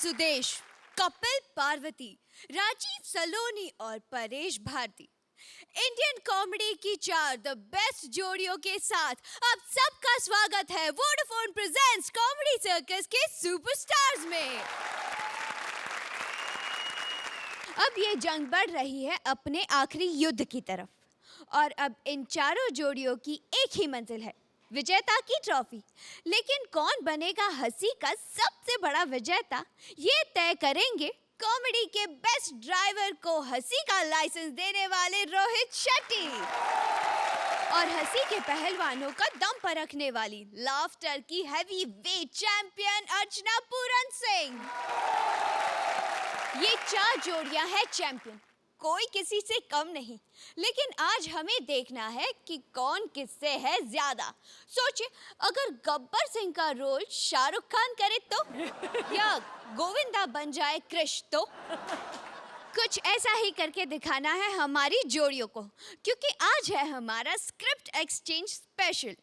सुदेश, कपिल पार्वती, राजीव सलोनी और Paresh Bharti, Indian comedy की चार द बेस्ट जोड़ियों के साथ आप सबका स्वागत है वोडाफोन प्रेजेंट्स कॉमेडी सर्कस के सुपरस्टार्स में। अब ये जंग बढ़ रही है अपने आखिरी युद्ध की तरफ और अब इन चारों जोड़ियों की एक ही मंजिल है, विजेता की ट्रॉफी। लेकिन कौन बनेगा हंसी का सबसे बड़ा विजेता, ये तय करेंगे कॉमेडी के बेस्ट ड्राइवर को हंसी का लाइसेंस देने वाले रोहित शेट्टी और हंसी के पहलवानों का दम परखने वाली लाफ्टर की heavy weight champion Archana Puran Singh. ये चार जोड़ियां हैं चैंपियन, कोई किसी से कम नहीं। लेकिन आज हमें देखना है कि कौन किससे है ज्यादा। सोचिए, अगर गब्बर सिंह का रोल शाहरुख खान करे तो, या गोविंदा बन जाए कृष तो। कुछ ऐसा ही करके दिखाना है हमारी जोड़ियों को, क्योंकि आज है हमारा स्क्रिप्ट एक्सचेंज स्पेशल।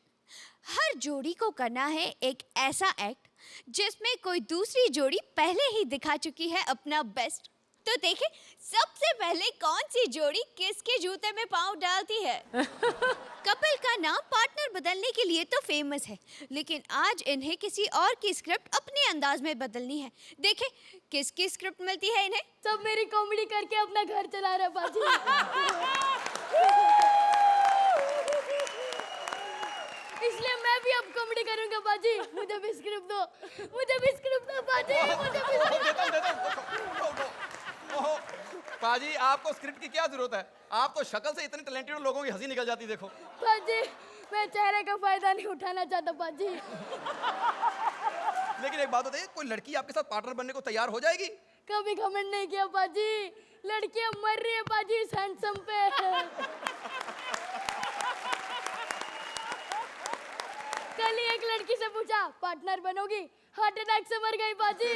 हर जोड़ी को करना है एक ऐसा एक्ट जिसमें कोई दूसरी जोड़ी पहले ही दिखा चुकी है अपना बेस्ट। तो देखें सबसे पहले कौन सी जोड़ी किसके जूते में पांव डालती है। कपिल का नाम पार्टनर बदलने के लिए तो फेमस है, लेकिन आज इन्हें किसी और की स्क्रिप्ट अपने अंदाज में बदलनी है। देखें किसकी स्क्रिप्ट मिलती है इन्हें। सब मेरी कॉमेडी करके अपना घर चला रहा बाजी। इसलिए मैं भी अब कॉमेडी करूंगा बाजी। मुझे भी स्क्रिप्ट दो, मुझे भी स्क्रिप्ट दो बाजी, मुझे भी। ओहो, पाजी आपको स्क्रिप्ट की क्या जरूरत है? आप तो शक्ल से इतने टैलेंटेड लोगों की हंसी निकल जाती, देखो। बाजी मैं चेहरे का फायदा नहीं उठाना चाहता बाजी। लेकिन एक बात बताइए, कोई लड़की आपके साथ पार्टनर बनने को तैयार हो जाएगी? कभी कमेंट नहीं किया बाजी, लड़कियां मर रही है बाजी इस हैंडसम पे। कल ही एक लड़की से पूछा पार्टनर बनोगी, हार्ट अटैक से मर गई बाजी।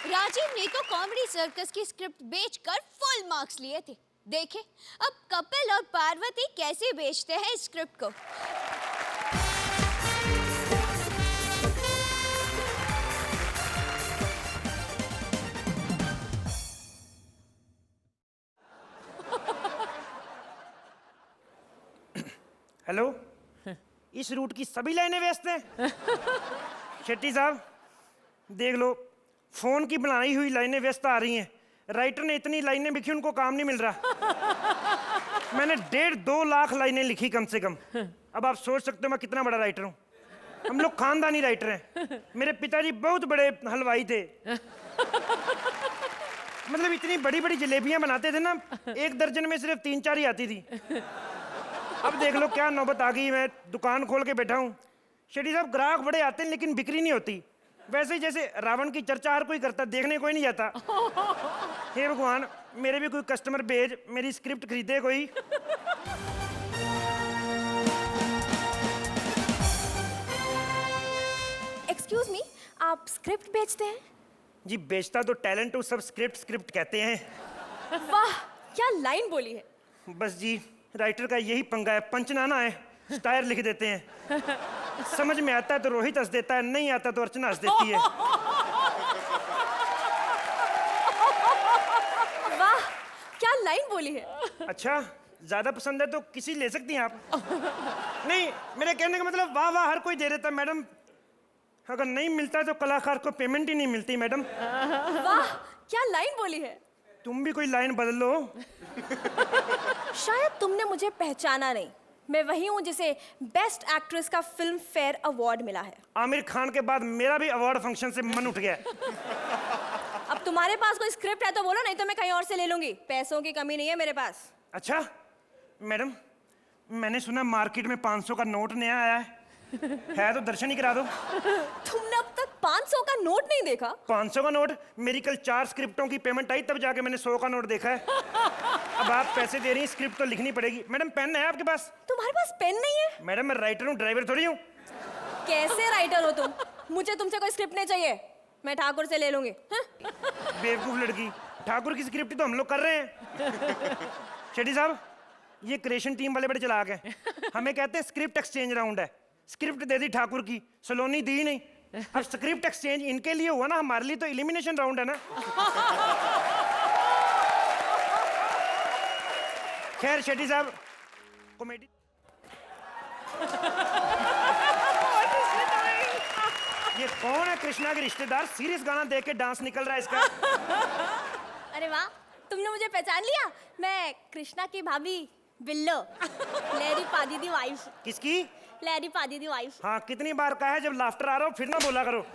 राजीव ने तो कॉमेडी सर्कस की स्क्रिप्ट बेचकर फुल मार्क्स लिए थे। देखें अब कपिल और पार्वती कैसे बेचते हैं इस स्क्रिप्ट को। हेलो, इस रूट की सभी लाइनें व्यस्त हैं। शेट्टी साहब देख लो, फोन की बनाई हुई लाइनें व्यस्त आ रही हैं। राइटर ने इतनी लाइनें लिखी, उनको काम नहीं मिल रहा। मैंने 1.5-2 लाख लाइनें लिखी कम से कम। अब आप सोच सकते हो मैं कितना बड़ा राइटर हूँ। हम लोग खानदानी राइटर हैं। मेरे पिताजी बहुत बड़े हलवाई थे। मतलब इतनी बड़ी बड़ी जलेबियां बनाते थे ना, 1 दर्जन में सिर्फ 3-4 ही आती थी। अब देख लो क्या नौबत आ गई, मैं दुकान खोल के बैठा हूँ। शेट्टी साहब ग्राहक बड़े आते हैं लेकिन बिक्री नहीं होती। वैसे ही जैसे रावण की चर्चा हर कोई करता, देखने कोई नहीं जाता। हे भगवान, मेरे भी कोई कस्टमर भेज, मेरी स्क्रिप्ट खरीदे कोई। एक्सक्यूज मी, आप स्क्रिप्ट बेचते हैं? जी बेचता तो टैलेंट हूँ, सब स्क्रिप्ट कहते हैं। वाह क्या लाइन बोली है। बस जी राइटर का यही पंगा है, पंचनाना है, स्टायर लिख देते हैं। समझ में आता है तो रोहित हंस देता है, नहीं आता तो अर्चना हंस देती है। वाह क्या लाइन बोली है। अच्छा ज्यादा पसंद है तो किसी ले सकती हैं आप। नहीं, मेरे कहने का मतलब वाह वाह हर कोई दे देता है मैडम, अगर नहीं मिलता तो कलाकार को पेमेंट ही नहीं मिलती मैडम। वाह क्या लाइन बोली है। तुम भी कोई लाइन बदल लो। शायद तुमने मुझे पहचाना नहीं, मैं वही हूँ जिसे बेस्ट एक्ट्रेस का फिल्म फेयर अवार्ड मिला है। आमिर खान के बाद मेरा भी अवार्ड फंक्शन से मन उठ गया। अब तुम्हारे पास कोई स्क्रिप्ट है तो बोलो, नहीं तो मैं कहीं और से ले लूंगी। पैसों की कमी नहीं है मेरे पास। अच्छा मैडम, मैंने सुना मार्केट में 500 का नोट नया आया है तो दर्शन ही करा दो। तुमने अब तक 500 का नोट नहीं देखा? 500 का नोट? मेरी कल 4 स्क्रिप्टों की पेमेंट आई तब जाके मैंने 100 का नोट देखा है। अब आप पैसे दे रही हैं, स्क्रिप्ट तो लिखनी पड़ेगी। मैडम पेन है आपके पास? तुम्हारे पास पेन नहीं है? मैडम मैं राइटर हूँ, ड्राइवर थोड़ी हूँ। कैसे राइटर हो तुम? मुझे तुमसे कोई स्क्रिप्ट नहीं चाहिए, मैं ठाकुर से ले लूंगी। बेवकूफ लड़की, ठाकुर की स्क्रिप्ट तो हम लोग कर रहे हैं। शेट्टी साहब ये क्रिएशन टीम वाले बड़े चालाक हैं। हमें कहते हैं स्क्रिप्ट एक्सचेंज राउंड है। स्क्रिप्ट दे दी ठाकुर की, सलोनी दी नहीं। अब स्क्रिप्ट एक्सचेंज इनके लिए हुआ ना, हमारे लिए तो एलिमिनेशन राउंड है ना। खैर शेट्टी साहब, कॉमेडी ये कौन है? कृष्णा के रिश्तेदार। सीरियस गाना देख के डांस निकल रहा है इसका। अरे वाह, तुमने मुझे पहचान लिया। मैं कृष्णा की भाभी बिल्लो, लहरी पादी दी वाइफ। किसकी? लहरी पादी दी वाइफ। हाँ, कितनी बार कहा है जब लाफ्टर आ रहा हो फिर ना बोला करो।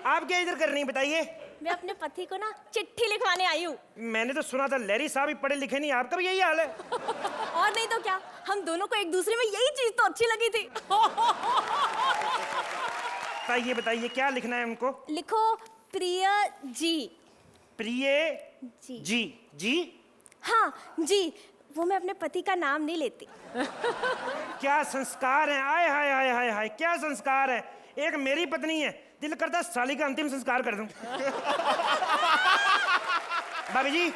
आप क्या इधर कर रही हैं बताइए? मैं अपने पति को ना चिट्ठी लिखवाने आई हूँ। मैंने तो सुना था लहरी साहब ही पढ़े लिखे नहीं, आपका भी यही हाल है। और नहीं तो क्या, हम दोनों को एक दूसरे में यही चीज तो अच्छी लगी थी। बताइए बताइए क्या लिखना है उनको? लिखो प्रिय जी। प्रिय जी। जी जी? हाँ जी, वो मैं अपने पति का नाम नहीं लेती। क्या संस्कार है, आय हाय हाय हाय हाय, क्या संस्कार है। एक मेरी पत्नी है, दिल करता साली का अंतिम संस्कार कर दूं। भाभी जी,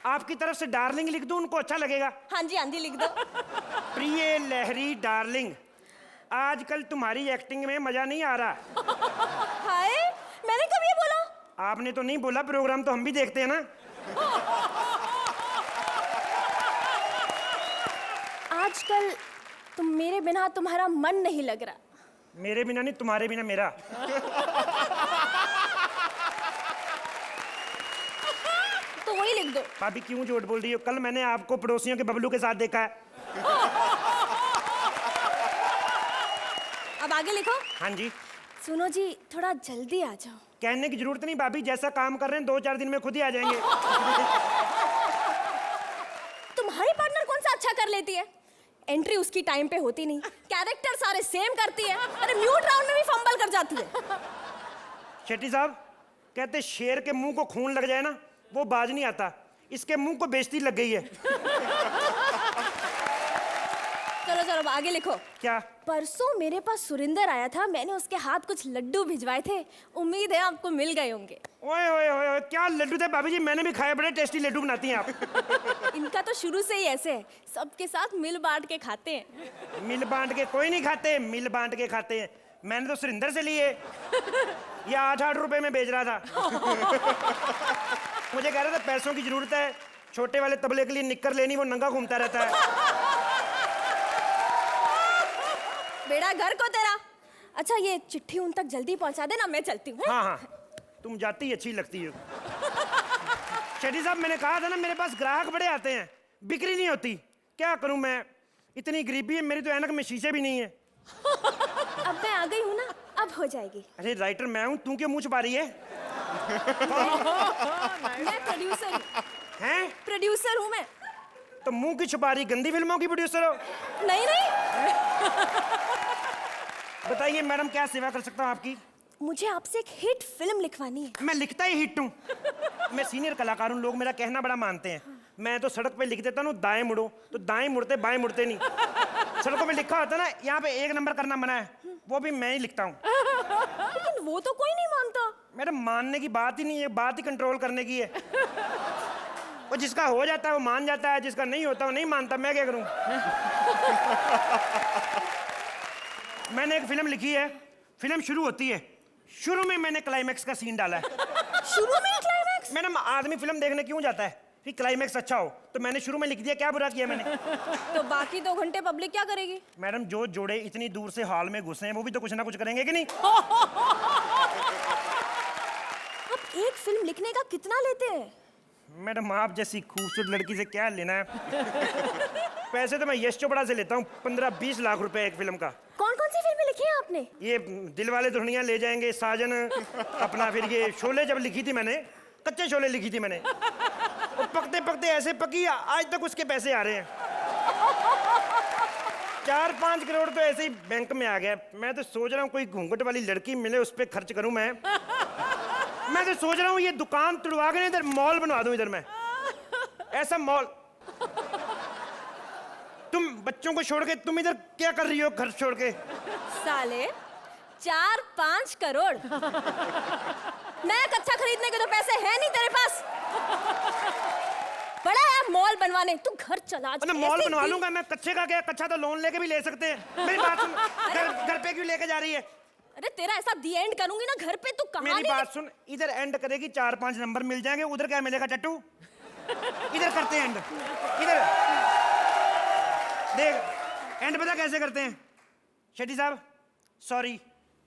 आपकी तरफ से डार्लिंग लिख दूं, उनको अच्छा लगेगा? हाँ जी लिख दो। प्रिय लहरी डार्लिंग, आजकल तुम्हारी एक्टिंग में मजा नहीं आ रहा। हाय, मैंने कब ये बोला? आपने तो नहीं बोला, प्रोग्राम तो हम भी देखते हैं ना। आजकल तुम मेरे बिना तुम्हारा मन नहीं लग रहा। मेरे बिना नहीं, तुम्हारे बिना मेरा। तो वही लिख दो। भाभी क्यों झूठ बोल रही हो? कल मैंने आपको पड़ोसियों के बबलू के साथ देखा है। अब आगे लिखो। हाँ जी। सुनो जी, थोड़ा जल्दी आ जाओ। कहने की जरूरत नहीं भाभी, जैसा काम कर रहे हैं 2-4 दिन में खुद ही आ जाएंगे। तुम्हारी पार्टनर कौन सा अच्छा कर लेती है? एंट्री उसकी टाइम पे होती नहीं, कैरेक्टर सारे सेम करती है, अरे म्यूट राउंड में भी फंबल कर जाती है। शेट्टी साहब कहते शेर के मुंह को खून लग जाए ना, वो बाज नहीं आता। इसके मुंह को बेइज्जती लग गई है। चलो चलो अब आगे लिखो। क्या? परसों मेरे पास सुरिंदर आया था, मैंने उसके हाथ कुछ लड्डू भिजवाए थे, उम्मीद है आपको मिल गए होंगे। ओए ओए ओए ओए, क्या लड्डू थे भाभी जी? मैंने भी खाए, बड़े टेस्टी लड्डू बनाती हैं आप। इनका तो शुरू से ही ऐसे है, सबके साथ मिल बांट के खाते हैं। मिल बांट के कोई नहीं खाते, मिल बांट के खाते हैं। मैंने तो सुरिंदर से लिए, ये 8-8 रुपए में बेच रहा था। मुझे कह रहा था पैसों की जरूरत है, छोटे वाले तबले के लिए निक्कर लेनी, वो नंगा घूमता रहता है। बेड़ा घर को तेरा। अच्छा ये चिट्ठी उन तक जल्दी पहुंचा देना, मैं चलती हूँ। हाँ हाँ, तुम जाती अच्छी लगती हो। शेट्टी साहब मैंने कहा था ना, मेरे पास ग्राहक बड़े आते हैं, बिक्री नहीं होती। क्या करूं मैं, इतनी गरीबी है मेरी, तो ऐनक में शीशे भी नहीं है। अब मैं आ गई हूँ ना, अब हो जाएगी। अरे राइटर मैं हूं, तू क्यों मुंह छुपा रही है? मैं प्रोड्यूसर हूँ। हैं? प्रोड्यूसर हूँ मैं। तो मुंह की छुपा रही, गंदी फिल्मों की प्रोड्यूसर हो? नहीं नहीं, बताइए मैडम, क्या सेवा कर सकता हूँ आपकी? मुझे आपसे एक हिट फिल्म लिखवानी है। मैं लिखता ही हिट हूँ। मैं सीनियर कलाकार हूँ, लोग मेरा कहना बड़ा मानते हैं। मैं तो सड़क पे लिख देता हूँ दाएं मुड़ो, तो दाएं मुड़ते बाएं मुड़ते नहीं। सड़कों पे लिखा होता ना यहाँ पे 1 नंबर करना मना है, वो भी मैं ही लिखता हूँ। लेकिन वो तो कोई नहीं मानता। मैडम मानने की बात ही नहीं है, बात ही कंट्रोल करने की है। वो जिसका हो जाता है वो मान जाता है, जिसका नहीं होता वो नहीं मानता। मैं क्या करूं? मैंने एक फिल्म लिखी है, फिल्म शुरू होती है, शुरू में मैंने क्लाइमैक्स का सीन डाला है। शुरू में क्लाइमैक्स? मैडम आदमी फिल्म देखने क्यों जाता है? कि क्लाइमैक्स अच्छा हो, तो मैंने शुरू में लिख दिया, क्या बुरा किया मैंने? तो बाकी 2 घंटे पब्लिक क्या करेगी? मैडम जो जोड़े इतनी दूर से हॉल में घुसे हैं वो भी तो कुछ ना कुछ करेंगे कि नहीं? अब एक फिल्म लिखने का कितना लेते हैं? मैडम आप जैसी खूबसूरत लड़की से क्या लेना है? पैसे तो मैं यश चोपड़ा से लेता हूँ, 15-20 लाख रुपए एक फिल्म का। कौन कौन सी फिल्में लिखी हैं आपने? ये दिलवाले दुल्हनिया ले जाएंगे, साजन, अपना फिर ये शोले जब लिखी थी मैंने, कच्चे शोले लिखी थी मैंने, और पकते पकते ऐसे पकी आज तक उसके पैसे आ रहे हैं। 4-5 करोड़ तो ऐसे ही बैंक में आ गया। मैं तो सोच रहा हूँ कोई घूंघट वाली लड़की मिले, उस पर खर्च करूँ मैं तो सोच रहा हूँ ये दुकान तुड़वा के इधर मॉल बनवा दूं, इधर मैं ऐसा मॉल। तुम बच्चों को छोड़ के तुम इधर क्या कर रही हो घर छोड़ के? साले 4-5 करोड़ नया कच्चा खरीदने के तो पैसे हैं नहीं तेरे पास। बड़ा है मॉल बनवाने, तू घर चला। अरे मॉल बनवा लूंगा मैं, कच्चे का क्या, कच्चा तो लोन लेके भी ले सकते हैं। मेरी बात सुन, घर पे क्यों लेके जा रही है? अरे तेरा ऐसा दी एंड करूंगी ना घर पे, तू कहाँ मेरी बात सुन, इधर एंड करेगी 4-5 नंबर मिल जाएंगे, उधर क्या मिलेगा टट्टू? इधर करते हैं एंड, इधर देख एंड पता कैसे करते हैं शेट्टी साहब? सॉरी।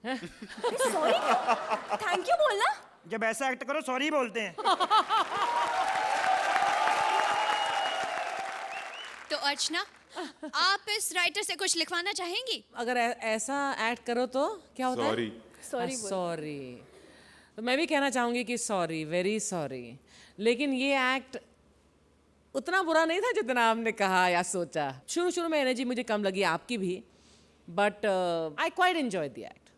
सॉरी, थैंक यू बोलना। जब ऐसा एक्ट करो सॉरी बोलते हैं। तो अर्चना, आप इस राइटर से कुछ लिखवाना चाहेंगी? अगर ऐसा एक्ट करो तो क्या होता है? Sorry sorry. तो मैं भी कहना चाहूंगी कि सॉरी, वेरी सॉरी। लेकिन ये एक्ट उतना बुरा नहीं था जितना आपने कहा या सोचा। शुरू शुरू में एनर्जी मुझे कम लगी, आपकी भी, but I quite enjoy the act.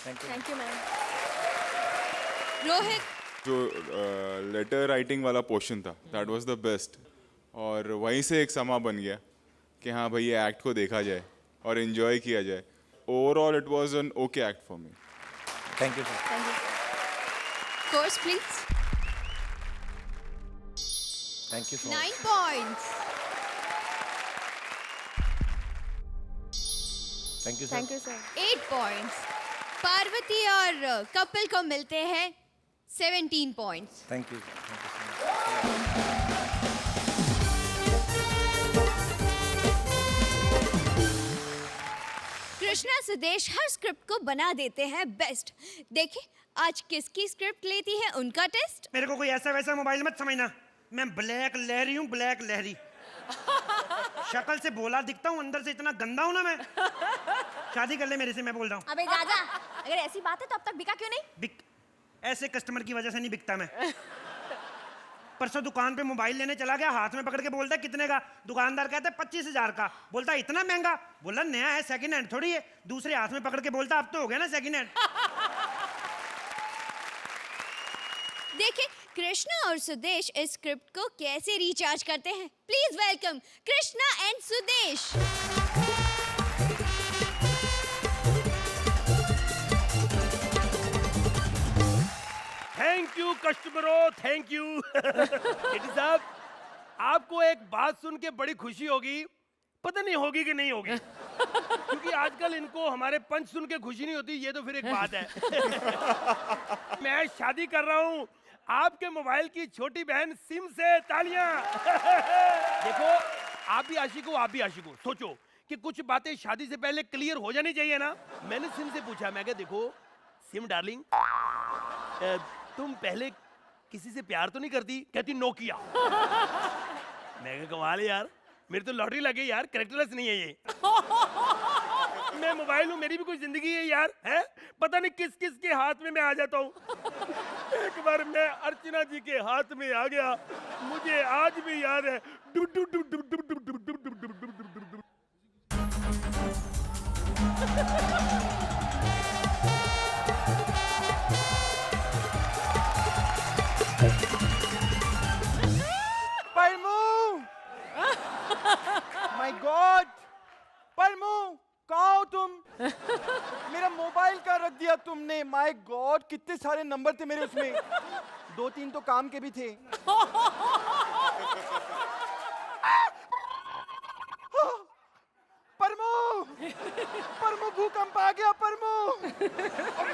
Thank you ma'am. Rohit, जो लेटर राइटिंग वाला पोर्शन था दैट वाज द बेस्ट, और वहीं से एक समा बन गया कि हाँ भाई ये एक्ट को देखा जाए और एंजॉय किया जाए। Overall it was an okay act for me. Thank you sir. Course please. Thank you 9 points. Thank you thank you sir. 8 points. Parvati और कपिल को मिलते हैं 17 points. Thank you. Krishna Sudesh her script को बना देते हैं बेस्ट। देखिए आज किसकी स्क्रिप्ट लेती है उनका टेस्ट। मेरे को कोई ऐसा वैसा मोबाइल मत समझना, मैं ब्लैक लहरी हूँ, ब्लैक लहरी। शक्ल से भोला दिखता हूँ, अंदर से इतना गंदा हूँ ना मैं। शादी कर ले मेरे से, मैं बोल रहा हूँ। अबे जा, अगर ऐसी बात है तो अब तक बिका क्यों नहीं? ऐसे कस्टमर की वजह से नहीं बिकता मैं। परसों दुकान पे मोबाइल लेने चला गया, हाथ में पकड़ के बोलता है कितने का? दुकानदार कहता है 25,000 का। बोलता है इतना महंगा? बोला नया है, सेकंड हैंड थोड़ी है। दूसरे हाथ में पकड़ के बोलता अब तो हो गया ना सेकंड हैंड। देखिए कृष्णा और सुदेश इस स्क्रिप्ट को कैसे रिचार्ज करते हैं। Please welcome Krishna and Sudesh. Thank you कस्टमरों, थैंक यू। शेट्टी साहब, आपको एक बात सुन के बड़ी खुशी होगी, पता नहीं होगी कि नहीं होगी, क्योंकि आजकल इनको हमारे पंच सुन के खुशी नहीं होती, ये तो फिर एक बात है। मैं शादी कर रहा हूँ आपके मोबाइल की छोटी बहन सिम से। तालियां। देखो आप भी आशिक हो, आप भी आशिक हो। सोचो कि कुछ बातें शादी से पहले क्लियर हो जानी चाहिए ना। मैंने सिम से पूछा, मैं कहा देखो सिम डार्लिंग, तुम पहले किसी से प्यार तो नहीं करती? कहती नोकिया। मैं कहा कमाल है यार, मेरी तो लॉटरी लगी यार, कैरेक्टरलेस नहीं है ये। मैं मोबाइल हूँ, मेरी भी कोई जिंदगी है यार, है? पता नहीं किस किस के हाथ में मैं आ जाता हूँ। एक बार मैं अर्चना जी के हाथ में आ गया, मुझे आज भी याद है। डु डु डु डु डु डु डु डु डु डु डु डु। माय गॉड, परमू कहाँ हो तुम? मेरा मोबाइल का रख दिया तुमने। माय गॉड, कितने सारे नंबर थे मेरे उसमें, 2-3 तो काम के भी थे। परमू, परमू भूकंप आ गया परमू।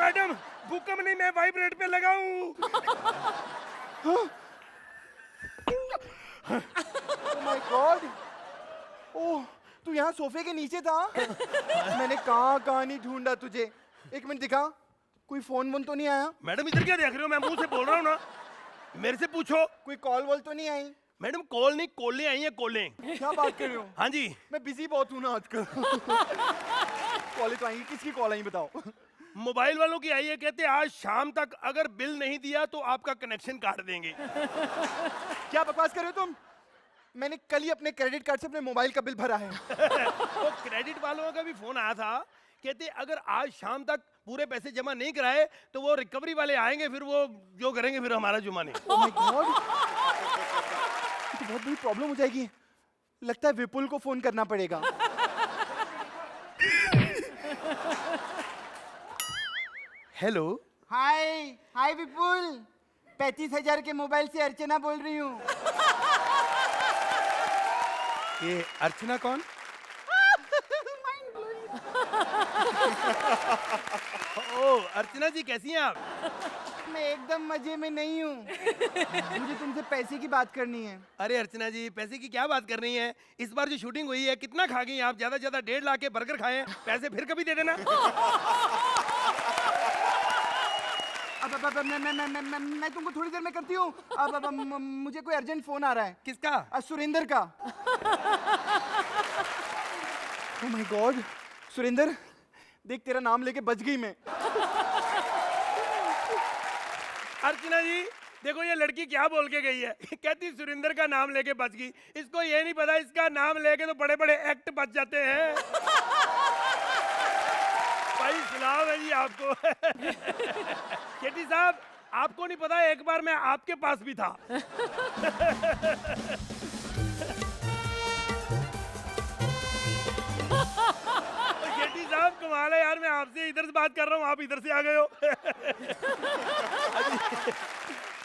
मैडम भूकंप नहीं, मैं वाइब्रेट पे लगा हूँ। माय गॉड, ओह तू यहाँ सोफे के नीचे था? मैंने कहाँ नहीं ढूंढा तुझे। एक मिनट दिखा, कोई फोन वोन तो नहीं आया? मैडम इधर क्या देख रहे हो? मैं मुंह से बोल रहा हूँ ना, मेरे से पूछो। कोई कॉल वॉल तो नहीं आई? मैडम कॉल नहीं, कॉलें आई हैं, कॉलें। क्या बात कर रहे हो? हाँ जी। मैं बिजी बहुत हूँ ना आजकल। कॉलें तो आई, किसकी कॉल आई बताओ? मोबाइल वालों की आई है, कहते आज शाम तक अगर बिल नहीं दिया तो आपका कनेक्शन काट देंगे। क्या बकवास कर रहे हो तुम? मैंने कल ही अपने क्रेडिट कार्ड से अपने मोबाइल का बिल भरा है। तो क्रेडिट वालों का भी फोन आया था, कहते अगर आज शाम तक पूरे पैसे जमा नहीं कराए तो वो रिकवरी वाले आएंगे, फिर वो जो करेंगे फिर हमारा जुमा नहीं। Oh my God! ये तो बहुत बड़ी प्रॉब्लम हो जाएगी। लगता है विपुल को फोन करना पड़ेगा। हेलो। हाय हाय विपुल, 35,000 के मोबाइल से अर्चना बोल रही हूँ। ये अर्चना कौन? ओ अर्चना जी कैसी हैं आप? मैं एकदम मजे में नहीं हूँ। मुझे तुमसे पैसे की बात करनी है। अरे अर्चना जी पैसे की क्या बात कर रही हैं? इस बार जो शूटिंग हुई है कितना खा गई आप? ज्यादा से ज्यादा 1.5 लाख के बर्गर खाए हैं। पैसे फिर कभी दे देना। अब मैं तुमको थोड़ी देर में करती हूँ। अब मुझे कोई अर्जेंट फोन आ रहा है। किसका? सुरेंद्र का। ओह माय गॉड, सुरेंद्र देख तेरा नाम लेके बच गई मैं। अर्चना जी देखो ये लड़की क्या बोल के गई है। कहती सुरेंद्र का नाम लेके बच गई। इसको ये नहीं पता इसका नाम लेके तो बड़े बड़े एक्ट बच जाते हैं। भाई सलाम है जी आपको। शेट्टी साहब आपको नहीं पता एक बार मैं आपके पास भी था। शेट्टी साहब कमाल है यार, मैं आपसे इधर से बात कर रहा हूँ आप इधर से आ गए हो।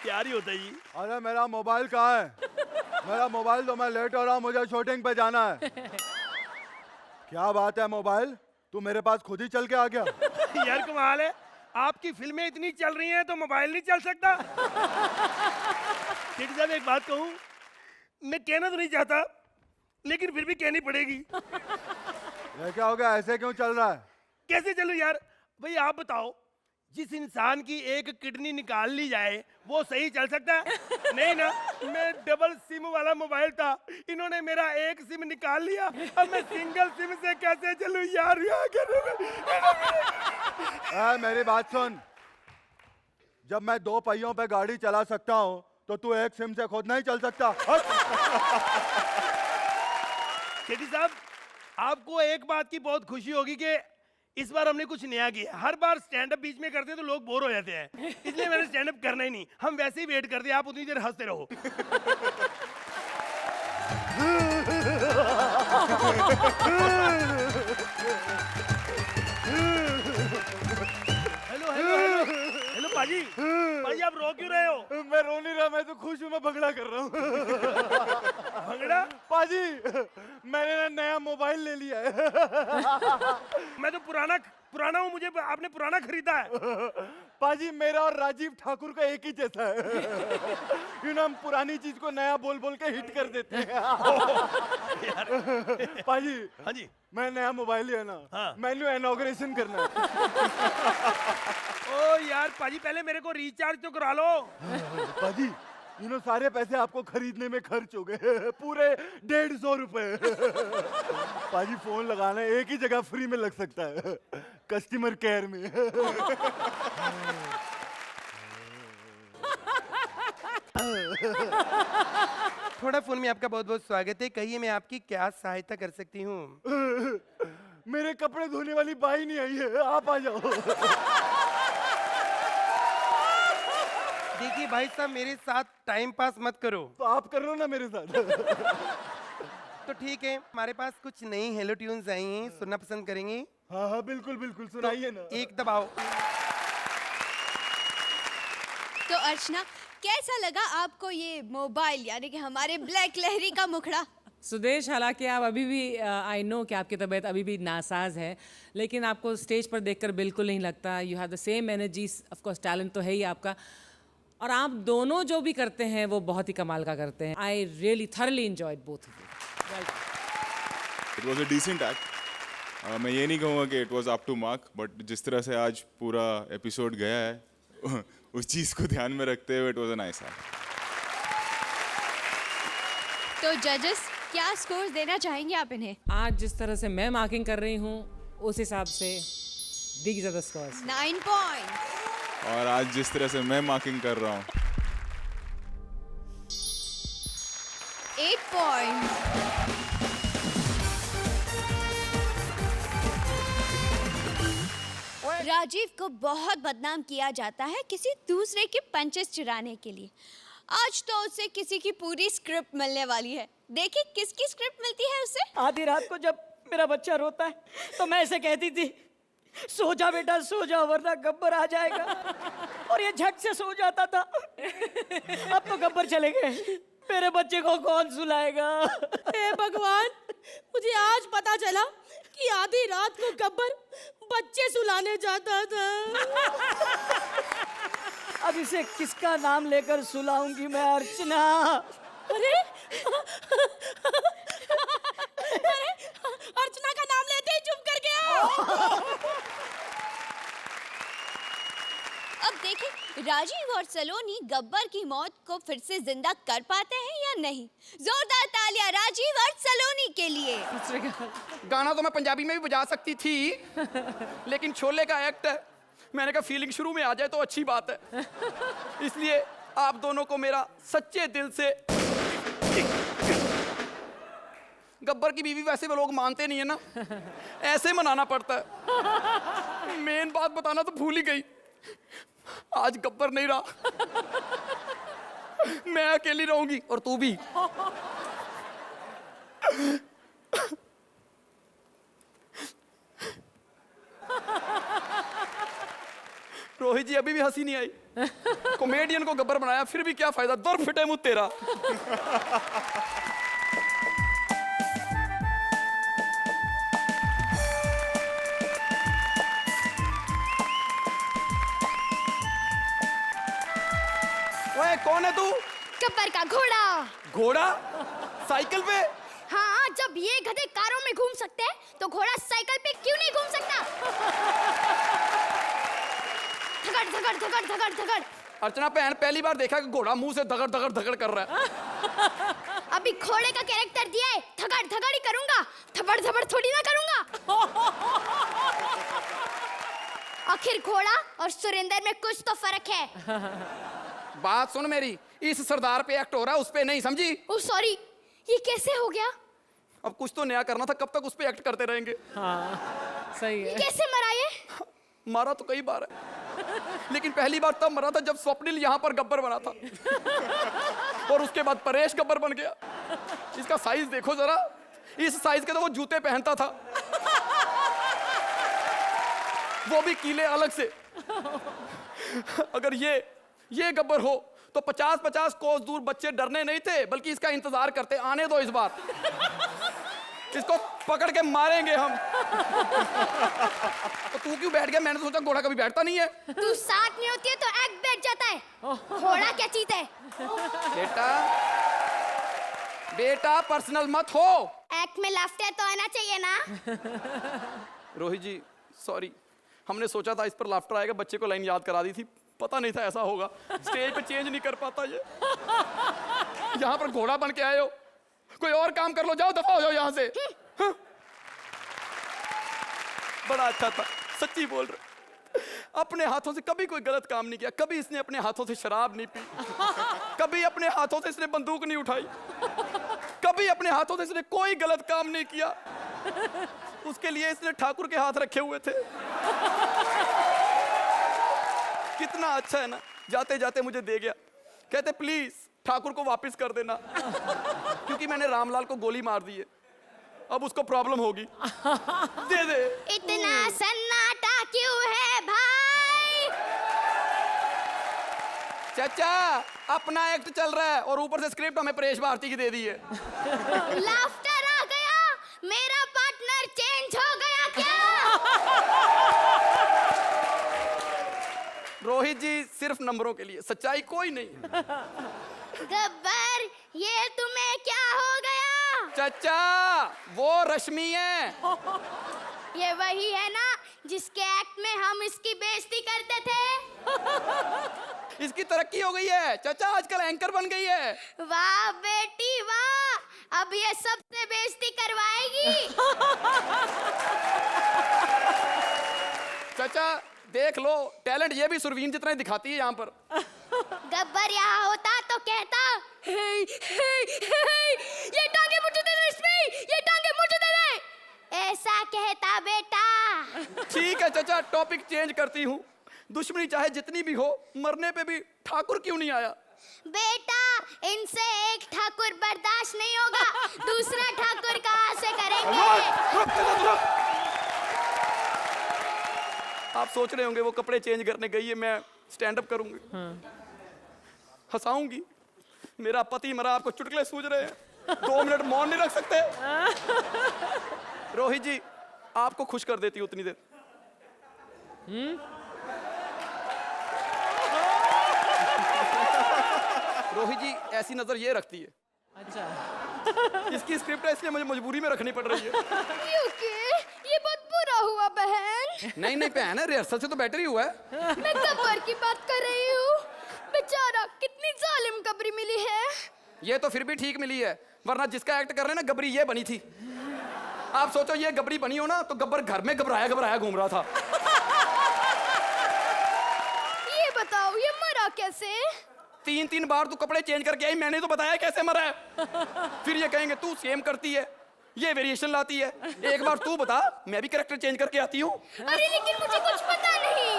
प्यार ही होता है जी। अरे मेरा मोबाइल कहाँ है? मेरा मोबाइल तो मैं लेट हो रहा हूँ, मुझे शूटिंग पे जाना है। क्या बात है मोबाइल, तू मेरे पास खुद ही चल के आ गया? यार कमाल है, आपकी फिल्में इतनी चल रही हैं तो मोबाइल नहीं चल सकता? शेट्टी साहब एक बात कहूँ, मैं कहना तो नहीं चाहता लेकिन फिर भी कहनी पड़ेगी। ये क्या हो गया, ऐसे क्यों चल रहा है? कैसे चलूं यार? भाई आप बताओ, जिस इंसान की एक किडनी निकाल ली जाए वो सही चल सकता है? नहीं ना। मैं डबल सिम वाला मोबाइल था, इन्होंने मेरा एक सिम निकाल लिया, अब मैं सिंगल सिम से कैसे चलूं यार? मेरी बात सुन, जब मैं 2 पहियों पे गाड़ी चला सकता हूँ तो तू एक सिम से खुद नहीं चल सकता? शेट्टी साहब आपको एक बात की बहुत खुशी होगी कि इस बार हमने कुछ नया किया। हर बार स्टैंड अप बीच में करते हैं तो लोग बोर हो जाते हैं, इसलिए मैंने स्टैंड अप करना ही नहीं। हम वैसे ही वेट करते हैं, आप उतनी देर हंसते रहो। हेलो हेलो हेलो हेलो पाजी, पाजी आप रो क्यों रहे हो? मैं रो नहीं रहा, मैं तो खुश हूँ, मैं भंगड़ा कर रहा हूँ। भंगड़ा? पाजी मैंने ना नया मोबाइल ले लिया है। मैं तो पुराना हूँ, मुझे आपने पुराना खरीदा है। पाजी मेरा और राजीव ठाकुर का एक ही जैसा है। हम पुरानी चीज को नया बोल बोल के हिट कर देते हैं। पाजी हाँ जी, मैं नया मोबाइल लिया ना, हाँ। मैंने इनॉग्रेशन करना है। ओ यार पाजी पहले मेरे को रिचार्ज तो करा लो। पाजी सारे पैसे आपको खरीदने में खर्च हो गए, पूरे 150 रुपए। पाजी फोन लगाना एक ही जगह फ्री में लग सकता है, कस्टमर केयर में। थोड़ा फोन में आपका बहुत बहुत स्वागत है, कहिए मैं आपकी क्या सहायता कर सकती हूँ? मेरे कपड़े धोने वाली बाई नहीं आई है, आप आ जाओ। देखिए भाई साहब मेरे साथ टाइम पास मत करो। तो आप कर लो ना मेरे साथ। तो ठीक है, हमारे पास कुछ नई हेलो ट्यून्स आई हैं, सुनना पसंद करेंगे? हाँ हाँ बिल्कुल बिल्कुल, सुनाइए ना। एक दबाओ। तो अर्चना कैसा लगा आपको ये मोबाइल, यानी कि हमारे ब्लैक लहरी का मुखड़ा? सुदेश, हालांकि आप अभी भी आई नो कि आपकी तबीयत अभी भी नासाज है, लेकिन आपको स्टेज पर देखकर बिल्कुल नहीं लगता। You have the same energy, of course talent तो है ही आपका, और आप दोनों जो भी करते हैं वो बहुत ही कमाल का करते हैं। I really thoroughly enjoyed both of you. It was a decent act. मैं ये नहीं कहूँगा कि it was up to mark, but जिस तरह से आज पूरा एपिसोड गया है उस चीज़ को ध्यान में रखते हुए it was a nice act. तो जजेस क्या स्कोर देना चाहेंगे आप इन्हें? आज जिस तरह से मैं मार्किंग कर रही हूँ उस हिसाब से दीजिए द स्कोर्स। 9 पॉइंट। और आज जिस तरह से मैं मार्किंग कर रहा हूँ 8 पॉइंट। राजीव को बहुत बदनाम किया जाता है किसी दूसरे के पंचेस चुराने के लिए। आज तो उसे किसी की पूरी स्क्रिप्ट मिलने वाली है। देखिए किसकी स्क्रिप्ट मिलती है उसे। आधी रात को जब मेरा बच्चा रोता है तो मैं ऐसे कहती थी, सो जा बेटा सो जा वरना गब्बर आ जाएगा, और ये झट से सो जाता था। अब तो गब्बर चले गए, मेरे बच्चे को कौन सुलाएगा? हे भगवान, मुझे आज पता चला कि आधी रात को गब्बर बच्चे सुलाने जाता था। अब इसे किसका नाम लेकर सुलाऊंगी मैं अर्चना? अरे अरे, अर्चना का नाम लेते ही चुप कर गया। अब देखें राजीव और सलोनी गब्बर की मौत को फिर से जिंदा कर पाते हैं या नहीं। जोरदार तालियां राजीव और सलोनी के लिए। गाना तो मैं पंजाबी में भी बजा सकती थी, लेकिन शोले का एक्ट है, मैंने कहा फीलिंग शुरू में आ जाए तो अच्छी बात है। इसलिए आप दोनों को मेरा सच्चे दिल से, गब्बर की बीवी वैसे वो लोग मानते नहीं है ना, ऐसे मनाना पड़ता है। मेन बात बताना तो भूल ही गई, आज गब्बर नहीं रहा, मैं अकेली रहूंगी और तू भी। रोहित जी अभी भी हंसी नहीं आई। कॉमेडियन को गब्बर बनाया, फिर भी क्या फायदा, दर फिटे मुंह तेरा। ओए कौन है तू? गब्बर का घोड़ा। घोड़ा? साइकिल पे? हाँ, जब ये गधे कारों में घूम सकते हैं तो घोड़ा साइकिल पे क्यों नहीं घूम सकता? धगड़ धगड़ धगड़ धगड़ धगड़। अर्चना बहन, पहली बार देखा कि घोड़ा मुंह से धगड़ धगड़ धगड़ कर रहा है। अभी घोड़े का कैरेक्टर दिया है, धगड़ धगड़ ही करूंगा, थपड़ थपड़ थोड़ी ना करूंगा। आखिर घोड़ा और सुरेंद्र में कुछ तो फर्क है। बात सुन मेरी, इस सरदार पे एक्ट हो रहा है, उस पे नहीं, समझी? ओह सॉरी, ये कैसे हो गया? अब कुछ तो नया करना था, कब तक उस पे एक्ट करते रहेंगे? हाँ सही ये है। कैसे मरा ये? मारा तो कई बार है, लेकिन पहली बार तब मरा था जब स्वप्निल यहाँ पर गब्बर बना था, और उसके बाद परेश गब्बर बन गया। इसका साइज देखो जरा, इस साइज के तो वो जूते पहनता था, वो भी कीले अलग से। अगर ये गब्बर हो तो 50-50 कोस दूर बच्चे डरने नहीं थे, बल्कि इसका इंतजार करते, आने दो इस बार, इसको पकड़ के मारेंगे हम। तो तू क्यों बैठ गया? मैंने सोचा घोड़ा कभी बैठता नहीं है। तू साथ नहीं होती है तो एक्ट बैठ जाता है। घोड़ा क्या चीज है? बेटा पर्सनल मत हो। एक्ट में लाफ्टर तो आना चाहिए ना। रोहित जी सॉरी, हमने सोचा था इस पर लाफ्टर आएगा, बच्चे को लाइन याद करा दी थी, पता नहीं था ऐसा होगा। स्टेज पे चेंज नहीं कर पाता ये। यहाँ पर घोड़ा बन के आए हो, कोई और काम कर लो, जाओ दफा हो जाओ यहाँ से। हाँ? बड़ा अच्छा था, सच्ची बोल रहे। अपने हाथों से कभी कोई गलत काम नहीं किया, कभी इसने अपने हाथों से शराब नहीं पी, कभी अपने हाथों से इसने बंदूक नहीं उठाई, कभी अपने हाथों से इसने कोई गलत काम नहीं किया। उसके लिए इसने ठाकुर के हाथ रखे हुए थे। कितना अच्छा है ना, जाते जाते मुझे दे गया, कहते प्लीज ठाकुर को वापस कर देना, क्योंकि मैंने रामलाल को गोली मार दी है, अब उसको प्रॉब्लम होगी, दे दे। इतना सन्नाटा क्यों है भाई? चाचा अपना एक्ट चल रहा है और ऊपर से स्क्रिप्ट हमें परेश भारती की दे दी है। लाफ्टर आ गया, मेरा पार्टनर चेंज हो गया क्या? रोहित जी सिर्फ नंबरों के लिए, सच्चाई कोई नहीं। गब्बर, ये तुम्हें क्या हो गया? चाचा वो रश्मि है। ये वही है ना जिसके एक्ट में हम इसकी बेइज्जती करते थे। इसकी तरक्की हो गई है, चाचा आजकल एंकर बन गई है। वाह बेटी वाह, अब ये सबसे बेइज्जती करवाएगी। चाचा देख लो, टैलेंट ये भी सुरवीन जितना ही दिखाती है यहाँ पर। गब्बर यहाँ होता तो कहता, हे, हे, हे, ये टांगे मुझे दे दे रश्मि, ये टांगे मुझे दे दे, ऐसा कहता बेटा। ठीक है चाचा, टॉपिक चेंज करती हूँ। दुश्मनी चाहे जितनी भी हो, मरने पे भी ठाकुर क्यों नहीं आया? बेटा इनसे एक ठाकुर बर्दाश्त नहीं होगा, दूसरा ठाकुर कहाँ से करेंगे? आप सोच रहे होंगे वो कपड़े चेंज करने गई है, मैं स्टैंड अप करूंगी, हंसाऊंगी, मेरा पति मरा, आपको चुटकुले सूझ रहे हैं? 2 मिनट मौन नहीं रख सकते? रोहित जी, आपको खुश कर देती हूँ उतनी देर। रोहित जी ऐसी नजर ये रखती है। अच्छा। इसकी स्क्रिप्ट है इसलिए मुझे मजबूरी में रखनी पड़ रही है। यूके, ये बहुत बुरा हुआ बहन। नहीं नहीं बहन, रिहर्सल से तो बेटर ही हुआ है। मैं गब्बर की बात कर रही हूँ। बेचारा, कितनी जालिम गबरी मिली है। ये तो फिर भी ठीक मिली है, वरना जिसका एक्ट कर रहे हैं ना गबरी ये बनी थी। आप सोचो ये गबरी बनी हो ना तो गब्बर घर में घबराया घबराया घूम रहा था। ये बताओ, ये मरा कैसे? 3 बार तू कपड़े चेंज करके आई, मैंने तो बताया कैसे मरा है। फिर ये कहेंगे तू सेम करती है, ये वेरिएशन लाती है। एक बार तू बता, मैं भी कैरेक्टर चेंज करके आती हूँ। अरे लेकिन मुझे कुछ पता नहीं।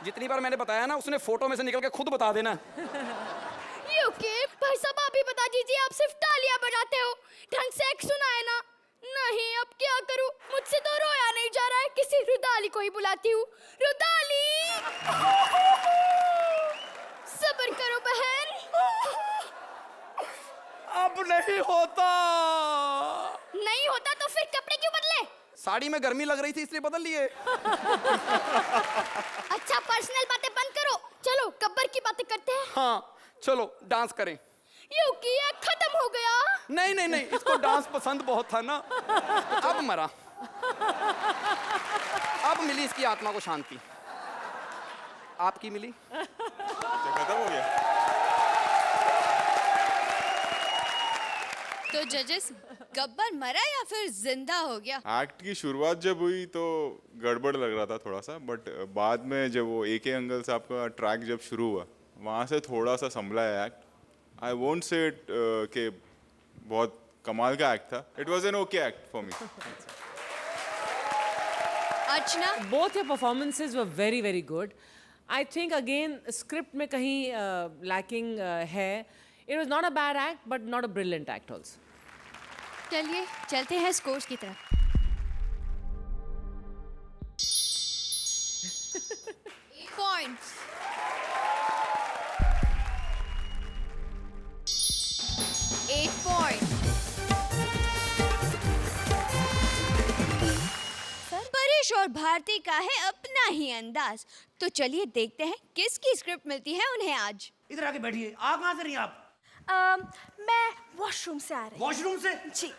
जितनी बार मैंने बताया ना उसने फोटो में से निकल के खुद बता देना। यूके, भाई साहब आप ही बता दीजिए, आप सिर्फ तालियां बजाते हो, ढंग से एक सुनाए ना। नहीं, अब क्या करूं, मुझसे तो रोया नहीं जा रहा है। किसी रुदाली को ही बुलाती हूँ। रुदाली, सब्र करो बहन। अब नहीं होता। नहीं होता तो फिर कपड़े क्यों बदले? साड़ी में गर्मी लग रही थी इसलिए बदल लिए। अच्छा, पर्सनल बातें बंद करो, चलो गब्बर की बातें करते हैं। हाँ चलो डांस करें। यूकी, ये खत्म हो गया। नहीं नहीं नहीं, इसको डांस पसंद बहुत था ना, तो अब मरा। अब मिली इसकी आत्मा को शांति। आपकी मिली? खत्म हो गया। तो जजेस, गब्बर मरा या फिर जिंदा हो गया? एक्ट की शुरुआत जब हुई तो गड़बड़ लग रहा था थोड़ा सा, बट बाद में जब वो AK अंकल साहब का ट्रैक जब शुरू हुआ वहाँ से थोड़ा सा संभला है act. I won't say it के बहुत कमाल का एक्ट था। It was an okay act for me. Archana, Both your performances were very very good. I think again script में कहीं lacking है. It was not a bad act but not a brilliant act also. चलिए चलते हैं scores की तरफ। Points. Paresh और भारती का है अपना ही अंदाज, तो चलिए देखते हैं किसकी स्क्रिप्ट मिलती है उन्हें आज। इधर आके बैठिए। आप कहाँ से रही हैं आप? मैं वॉशरूम से आ रही हूँ। वॉशरूम से? जी।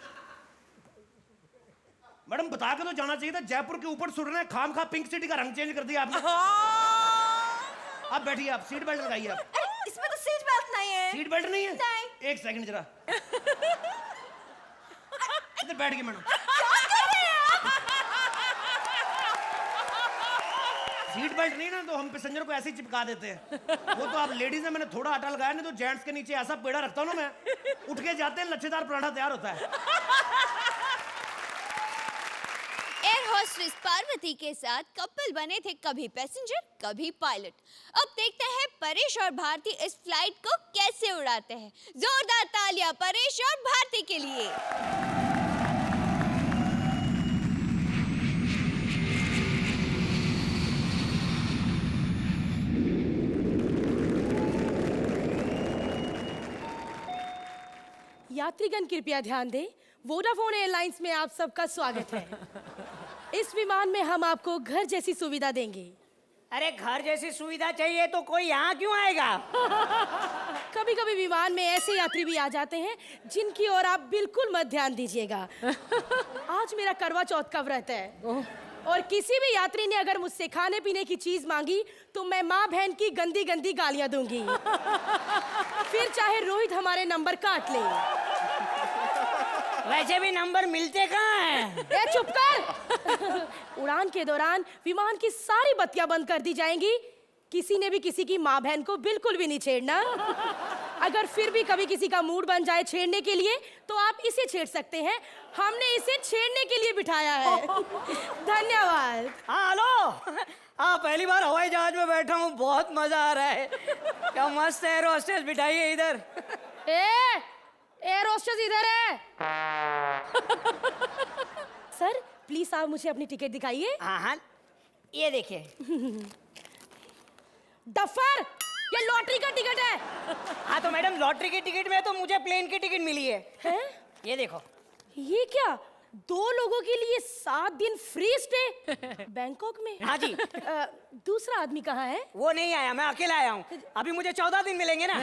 मैडम बता के तो जाना चाहिए था, जयपुर के ऊपर सुर रहे हैं, खाम खा पिंक सिटी का रंग चेंज कर दिया आपने। आप बैठिए, आप सीट बेल्ट लगाइए। आप इसमें तो सीट बेल्ट नहीं है। सीट बेल्ट नहीं है? नहीं। एक सेकंड जरा। इधर बैठ गए मैडम। सीट बेल्ट नहीं ना तो हम पैसेंजर को ऐसे ही चिपका देते हैं। वो तो आप लेडीज ने, मैंने थोड़ा आटा लगाया, नहीं तो जेंट्स के नीचे ऐसा पेड़ा रखता हूँ ना मैं, उठ के जाते हैं लच्छेदार पराठा तैयार होता है। एयर होस्टेस पार्वती के साथ कपल बने थे कभी पैसेंजर कभी पायलट। अब देखते हैं परेश और भारती इस फ्लाइट को कैसे उड़ाते हैं। जोरदार तालियां परेश और भारती के लिए। यात्रीगण कृपया ध्यान दें, वोडाफोन एयरलाइंस में आप सबका स्वागत है। इस विमान में हम आपको घर जैसी सुविधा देंगे। अरे घर जैसी सुविधा चाहिए तो कोई यहाँ क्यों आएगा? कभी कभी विमान में ऐसे यात्री भी आ जाते हैं जिनकी ओर आप बिल्कुल मत ध्यान दीजिएगा। आज मेरा करवा चौथ का व्रत है और किसी भी यात्री ने अगर मुझसे खाने पीने की चीज मांगी तो मैं माँ बहन की गंदी गंदी गालियां दूंगी। फिर चाहे रोहित हमारे नंबर काट ले। वैसे भी नंबर मिलते कहाँ हैं? ए चुप कर। उड़ान के दौरान विमान की सारी बत्तियां बंद कर दी जाएंगी। किसी ने भी किसी की माँ बहन को बिल्कुल भी नहीं छेड़ना। अगर फिर भी कभी किसी का मूड बन जाए छेड़ने के लिए तो आप इसे छेड़ सकते हैं। हमने इसे छेड़ने के लिए बिठाया है। धन्यवाद। हाँ हेलो, हाँ पहली बार हवाई जहाज में बैठा हूँ, बहुत मजा आ रहा है। क्या मस्त एयर होस्टेस बिठाइए इधर। एयर होस्टेस इधर है। सर प्लीज आप मुझे अपनी टिकट दिखाइए। हाँ हाँ, ये देखिए। डफर, ये लॉटरी लॉटरी का टिकट है। हाँ तो मैडम लॉटरी की टिकट में तो मुझे प्लेन की टिकट मिली है। हैं? ये देखो। ये क्या, 2 लोगों के लिए 7 दिन फ्री स्टे बैंकॉक में? हाँ जी। दूसरा आदमी कहाँ है? वो नहीं आया, मैं अकेला आया हूँ। अभी मुझे 14 दिन मिलेंगे ना।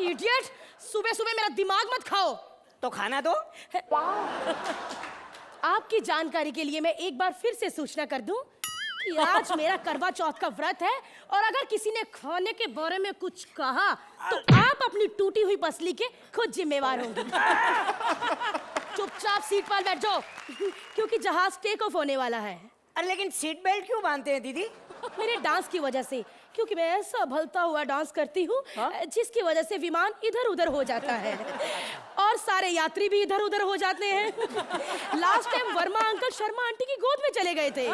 इडियट, सुबह सुबह मेरा दिमाग मत खाओ। तो खाना दो। आपकी जानकारी के लिए मैं एक बार फिर से सूचना कर दूं कि आज मेरा करवा चौथ का व्रत है, और अगर किसी ने खाने के बारे में कुछ कहा तो आप अपनी टूटी हुई पसली के खुद जिम्मेवार होंगे। चुपचाप सीट पर बैठ जाओ, क्योंकि जहाज टेक ऑफ होने वाला है। अरे लेकिन सीट बेल्ट क्यों बांधते हैं दीदी? मेरे डांस की वजह से, क्योंकि मैं ऐसा भलता हुआ डांस करती हूँ जिसकी वजह से विमान इधर उधर हो जाता है और सारे यात्री भी इधर उधर हो जाते हैं। Last time Verma uncle Sharma aunty की गोद में चले गए थे।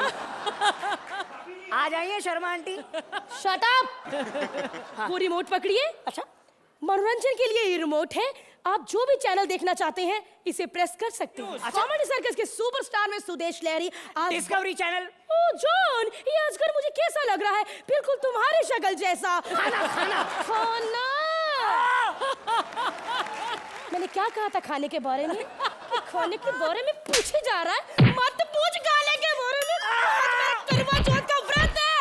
आ जाइए शर्मा आंटी। Shut up. वो रिमोट पकड़िए। अच्छा, मनोरंजन के लिए ये रिमोट है, आप जो भी चैनल देखना चाहते हैं इसे प्रेस कर सकते हैं। कॉमेडी सर्कस के सुपरस्टार में सुदेश लहरी आज डिस्कवरी चैनल। ओ जॉन, ये आजकल मुझे कैसा लग रहा है? बिल्कुल तुम्हारी शक्ल जैसा। खाना खाना खाना। मैंने क्या कहा था खाने के बारे में? कि खाने के बारे में पूछे जा रहा है, मत पूछ खाने के बारे में। करवा चौथ का व्रत है।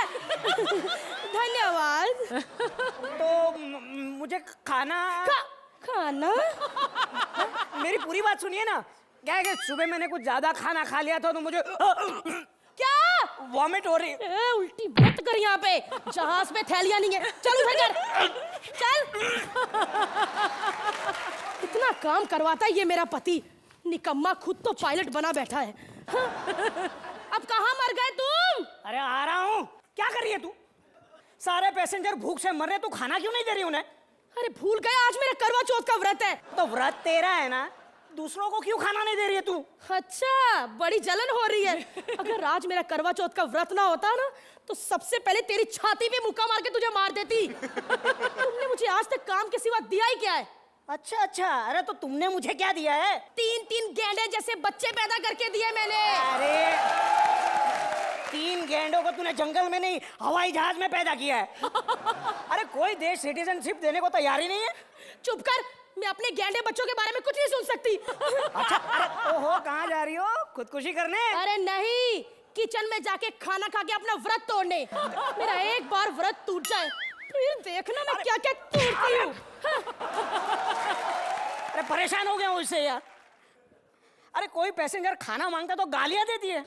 धन्यवाद। तो मुझे खाना खाना? मेरी पूरी बात सुनिए ना। क्या है कि सुबह मैंने कुछ ज्यादा खाना खा लिया था तो मुझे क्या वॉमिट हो रही है। उल्टी मत कर यहाँ पे, जहाज में थैलियां नहीं है। चल उधर कर, चल। इतना काम करवाता है ये मेरा पति, निकम्मा खुद तो पायलट बना बैठा है। हाँ? अब कहाँ मर गए तुम? अरे आ रहा हूँ। क्या कर रही है तू? सारे पैसेंजर भूख से मर रहे, तू खाना क्यों नहीं दे रही उन्हें? अरे भूल गया, आज मेरा करवा चौथ का व्रत है। तो व्रत तेरा है ना, दूसरों को क्यों खाना नहीं दे रही है तू? अच्छा, बड़ी जलन हो रही है। अगर आज मेरा करवा चौथ का व्रत ना होता ना, तो सबसे पहले तेरी छाती पे मुक्का मार के तुझे मार देती। तुमने मुझे आज तक काम के सिवा दिया ही क्या है? अच्छा अच्छा, अरे तो तुमने मुझे क्या दिया है? 3 गैंडे जैसे बच्चे पैदा करके दिए मैंने। अरे 3 गैंडों को तूने जंगल में नहीं, हवाई जहाज में पैदा किया है। अरे कोई देश सिटीजनशिप देने को तैयार ही नहीं है। चुप कर, मैं अपने गैंडे बच्चों के बारे में कुछ नहीं सुन सकती। अच्छा, अरे ओहो, कहाँ जा रही हो? खुदकुशी करने? अरे नहीं, किचन में जाके खाना खा के अपना व्रत तोड़ने। मेरा एक बार व्रत टूट जाए, फिर देखना मैं क्या क्या तोड़ती हूँ। अरे परेशान हो गया हूँ इससे यार। अरे कोई पैसेंजर खाना मांगता तो गालियां देती है।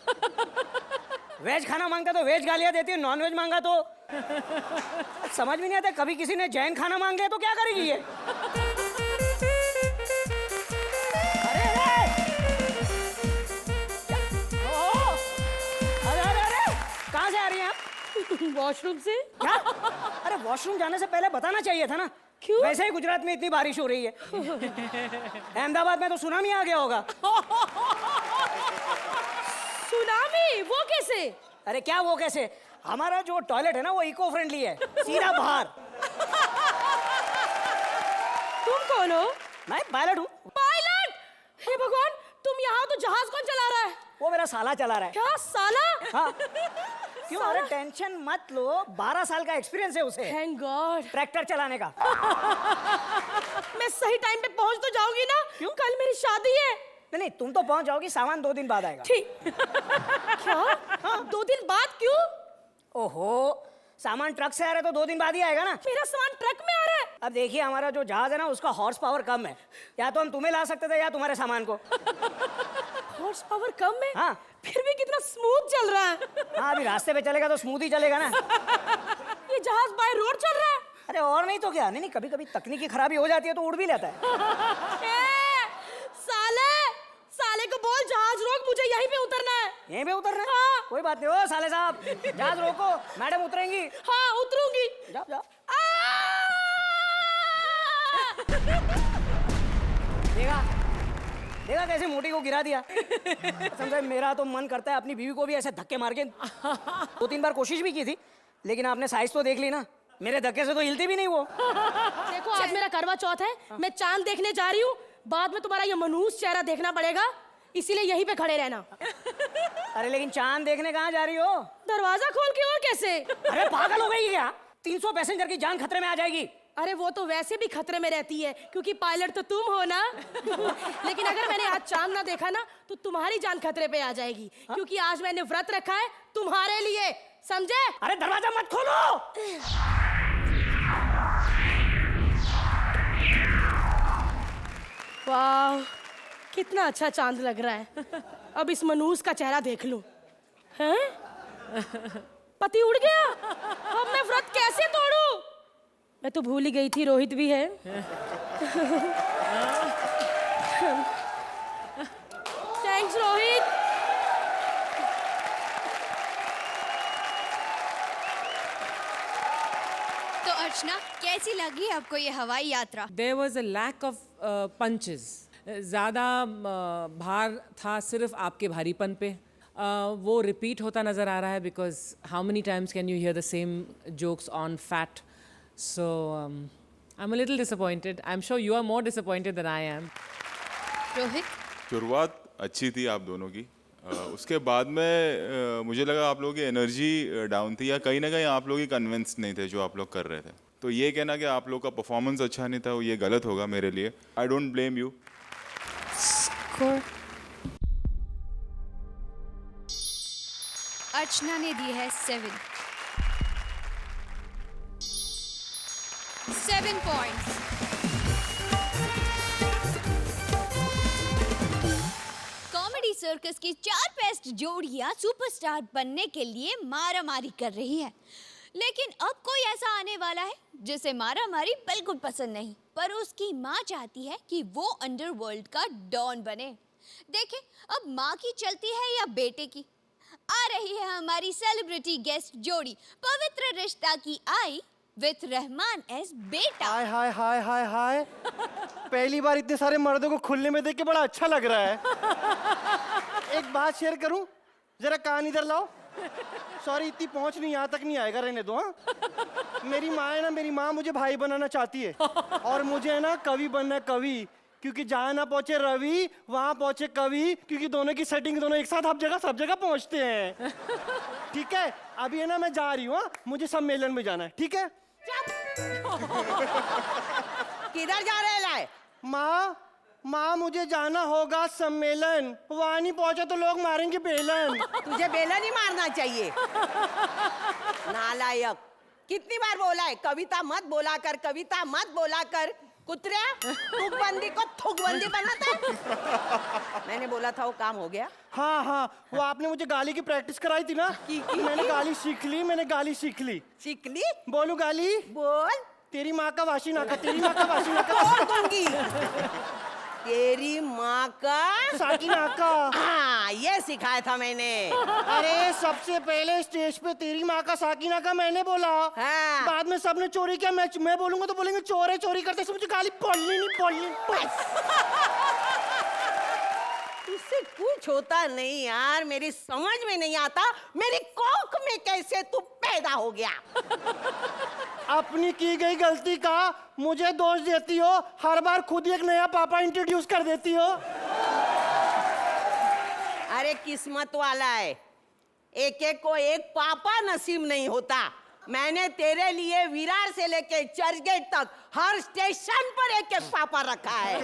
वेज खाना मांगता तो वेज गालियां देती है, नॉन वेज मांगा तो समझ में नहीं आता। कभी किसी ने जैन खाना मांग लिया तो क्या करेगी ये? अरे अरे अरे अरे, कहाँ से आ रही हैं आप? वॉशरूम से। क्या? अरे वॉशरूम जाने से पहले बताना चाहिए था ना। क्यों? वैसे ही गुजरात में इतनी बारिश हो रही है। अहमदाबाद में तो सुनामी आ गया होगा। सुनामी? वो कैसे? अरे क्या वो कैसे? हमारा जो टॉयलेट है ना वो इको फ्रेंडली है, सीधा बाहर। तुम कौन हो? मैं पायलट हूँ। पायलट? हे भगवान, तुम यहाँ तो जहाज कौन चला रहा है? वो मेरा साला चला रहा है। क्या साला? हाँ। क्यों? अरे टेंशन मत लो, 12 साल का एक्सपीरियंस है उसे थैंक गॉड। ट्रैक्टर चलाने का। मैं सही टाइम पे पहुंच तो जाऊंगी ना? क्यों? कल मेरी शादी है। नहीं नहीं, तुम तो पहुंच जाओगी, सामान 2 दिन बाद आएगा। ठीक। क्या? 2 दिन बाद क्यों? ओहो, सामान ट्रक से आ रहा है तो 2 दिन बाद ही आएगा ना। मेरा सामान ट्रक में आ रहा है। अब देखिए, हमारा जो जहाज है ना उसका हॉर्स पावर कम है। या तो हम तुम्हें ला सकते थे या तुम्हारे सामान को। हॉर्स पावर कम है? हाँ। फिर भी कितना स्मूथ चल रहा है। हाँ, अभी रास्ते पे चलेगा तो स्मूथ ही चलेगा ना। ये जहाज बाय रोड चल रहा है। अरे और नहीं तो क्या। नहीं नहीं, कभी कभी तकनीकी खराबी हो जाती है तो उड़ भी लेता है। साले को बोल जहाज रोक, मुझे यहीं पे उतरना है। यहीं पे उतरना है? हाँ। कोई बात नहीं। ओ साले साहब, जहाज रोको, मैडम उतरेंगी। हाँ, उतरूंगी। जाओ जाओ। देखा देखा कैसे मोटी को गिरा दिया। समझे, मेरा तो मन करता है अपनी बीवी को भी ऐसे धक्के मार के 2-3 बार कोशिश भी की थी, लेकिन आपने साइज तो देख ली ना, मेरे धक्के से तो हिलती भी नहीं वो। देखो, आज मेरा करवा चौथ है, मैं चांद देखने जा रही हूँ। बाद में तुम्हारा ये मनहूस चेहरा देखना पड़ेगा, इसीलिए यहीं पे खड़े रहना। अरे लेकिन चांद देखने कहाँ जा रही हो? दरवाजा खोल के और कैसे? अरे पागल हो गई क्या? 300 पैसेंजर की जान खतरे में आ जाएगी। अरे वो तो वैसे भी खतरे में रहती है क्योंकि पायलट तो तुम हो ना। लेकिन अगर मैंने आज चांद ना देखा ना तो तुम्हारी जान खतरे पे आ जाएगी क्योंकि आज मैंने व्रत रखा है तुम्हारे लिए, समझे? अरे दरवाजा मत खोलो। वाह, कितना अच्छा चांद लग रहा है। अब इस मनूस का चेहरा देख लूं। हैं? पति उड़ गया। अब मैं व्रत कैसे तोड़ूं? मैं तो भूल ही गई थी रोहित भी है। थैंक्स रोहित। तो अर्चना, कैसी लगी आपको ये हवाई यात्रा? There was a lack of punches. ज़्यादा भार था सिर्फ आपके भारीपन पे। वो रिपीट होता नज़र आ रहा है because how many times can you hear the same jokes on fat. So I am a little disappointed. I am sure you are more disappointed than I am. Rohit, शुरुआत अच्छी थी आप दोनों की। उसके बाद में मुझे लगा आप लोगों की एनर्जी डाउन थी, या कहीं ना कहीं आप लोग ही कन्विंस नहीं थे जो आप लोग कर रहे थे। तो ये कहना कि आप लोग का परफॉर्मेंस अच्छा नहीं था, वो ये गलत होगा मेरे लिए। I don't blame you. Archana ने दी है 7 पॉइंट्स। कॉमेडी सर्कस की 4 बेस्ट जोड़ियां सुपरस्टार बनने के लिए मारामारी कर रही है, लेकिन अब कोई ऐसा आने वाला है जिसे मारामारी बिल्कुल पसंद नहीं, पर उसकी माँ चाहती है कि वो अंडरवर्ल्ड का डॉन बने। देखें अब माँ की चलती है या बेटे की। आ रही है हमारी सेलिब्रिटी गेस्ट जोड़ी पवित्र रिश्ता की आई विथ रहमान एस बेटा। हाय हाय हाय हाय हाय, पहली बार इतने सारे मर्दों को खुलने में देख के बड़ा अच्छा लग रहा है। एक बात शेयर करूं, जरा कान इधर लाओ। सॉरी, इतनी पहुंच नहीं, यहाँ तक नहीं आएगा, रहने दो। हाँ, मेरी माँ है ना, मेरी माँ मुझे भाई बनाना चाहती है और मुझे है ना कवि बनना है, कवि। क्योंकि जहाँ ना पहुंचे रवि वहां पहुंचे कवि, क्योंकि दोनों की सेटिंग दोनों एक साथ सब जगह पहुंचते हैं। ठीक है, अभी है ना मैं जा रही हूँ, मुझे सम्मेलन में जाना है। ठीक है? किधर जा रहे है? माँ मुझे जाना होगा सम्मेलन, वहां नहीं पहुंचा तो लोग मारेंगे बेलन। तुझे बेलन ही मारना चाहिए, नालायक। कितनी बार बोला है कविता मत बोला कर, कविता मत बोला कर। कुतरिया, थूकबंदी को थूकबंदी बनाता है। मैंने बोला था वो काम हो गया। हाँ, वो आपने मुझे गाली की प्रैक्टिस कराई थी ना, मैंने गाली सीख ली। सीख ली? बोलू गाली? बोल। तेरी माँ का वाशी नाका, तेरी माँ का वाशी नाका। बोल दूंगी। तेरी माँ का साकी नाका। हाँ, ये सिखाया था मैंने। अरे सबसे पहले स्टेज पे तेरी माँ का साकिना का मैंने बोला। हाँ। बाद में सबने चोरी किया, मैं बोलूंगा तो बोलेंगे चोर है, चोरी करते। मुझे गाली पढ़नी नहीं। इससे कुछ होता नहीं यार, मेरी समझ में नहीं आता मेरी कोख में कैसे तू पैदा हो गया। अपनी की गई गलती का मुझे दोष देती हो, हर बार खुद ही एक नया पापा इंट्रोड्यूस कर देती हो। अरे किस्मत वाला है, एक एक को एक पापा नसीब नहीं होता। मैंने तेरे लिए विरार से लेके चर्चगेट तक हर स्टेशन पर एक एक पापा रखा है।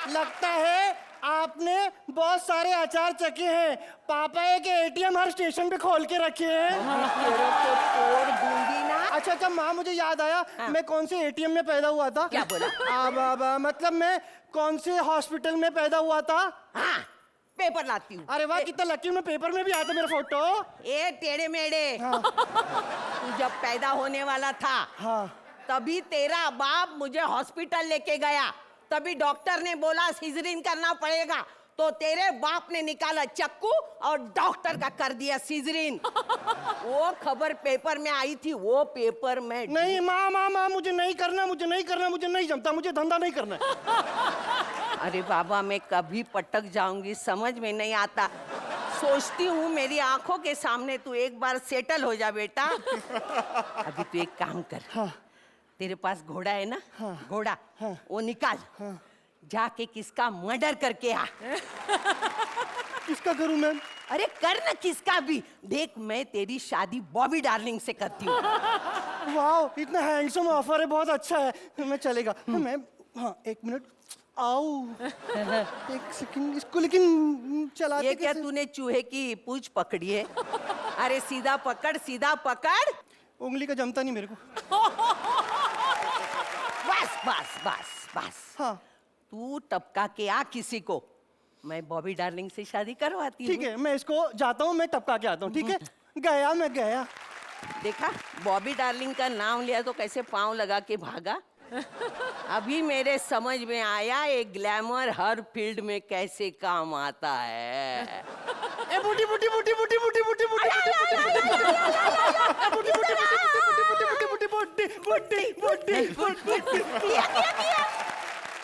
लगता है आपने बहुत सारे अचार चखे हैं। पापा एक एटीएम हर स्टेशन पे खोल के रखे हैं। तोड़ दूंगी ना। अच्छा, माँ मुझे याद आया। मैं कौन से एटीएम में पैदा हुआ था? क्या बोला? मतलब मैं कौन से हॉस्पिटल में पैदा हुआ था? हाँ, पेपर लाती हूँ। अरे वाह, कितना लकी में पेपर में भी आता मेरा फोटो। ए टेढ़े मेढ़े, तू जब पैदा होने वाला था, हाँ, तभी तेरा बाप मुझे हॉस्पिटल लेके गया। तभी डॉक्टर ने बोला सीजरिन करना पड़ेगा, तो तेरे बाप ने निकाला चक्कू और डॉक्टर का कर दिया सीजरिन। वो खबर पेपर में आई थी, वो पेपर में नहीं। माँ मुझे नहीं करना, मुझे नहीं जमता, मुझे धंधा नहीं करना। अरे बाबा, मैं कभी पटक जाऊंगी समझ में नहीं आता। सोचती हूँ मेरी आंखों के सामने तू एक बार सेटल हो जा बेटा। अभी तू एक काम कर। हाँ। तेरे पास घोड़ा है ना? हाँ। घोड़ा, हाँ। वो निकाल। जाके किसका मर्डर करके आ। किसका करूं मैं? अरे कर ना किसका भी। देख मैं तेरी शादी बॉबी डार्लिंग से करती हूँ। वाह, इतना हैंडसम ऑफर है, बहुत अच्छा है। मैं चलेगा मैं। हाँ, 1 मिनट। आओ 1 सेकंड इसको, लेकिन चलाते ये क्या कैसे? तूने चूहे की पूंछ पकड़ी है? अरे सीधा पकड़, सीधा पकड़। उंगली का जमता नहीं मेरे को। बस बस बस बस। हाँ तू टपका के आ किसी को, मैं बॉबी डार्लिंग से शादी करवाती हूँ। ठीक है, मैं इसको जाता हूँ, मैं टपका के आता हूँ। ठीक है, गया मैं गया। देखा, बॉबी डार्लिंग का नाम लिया तो कैसे पाँव लगा के भागा। अभी मेरे समझ में आया एक ग्लैमर हर फील्ड में कैसे काम आता है। ए बूटी बूटी बूटी बूटी बूटी बूटी बूटी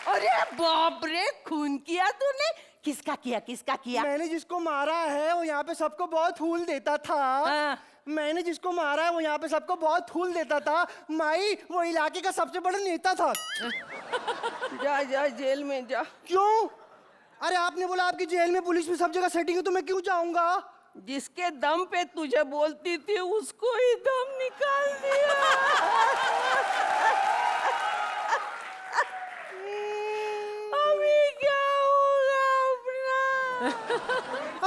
अरे बाप रे, खून किया तूने? किसका किया, किसका किया? मैंने जिसको मारा है वो यहाँ पे सबको बहुत फूल देता था। हाँ। मैंने जिसको मारा है वो यहाँ पे सबको बहुत फूल देता था। माई वो इलाके का सबसे बड़ा नेता था। जा जा जेल में जा। क्यों? अरे आपने बोला आपकी जेल में पुलिस में सब जगह सेटिंग है, तो मैं क्यों जाऊंगा? जिसके दम पे तुझे बोलती थी उसको ही दम निकाल दिया। अभी क्या होगा अपना?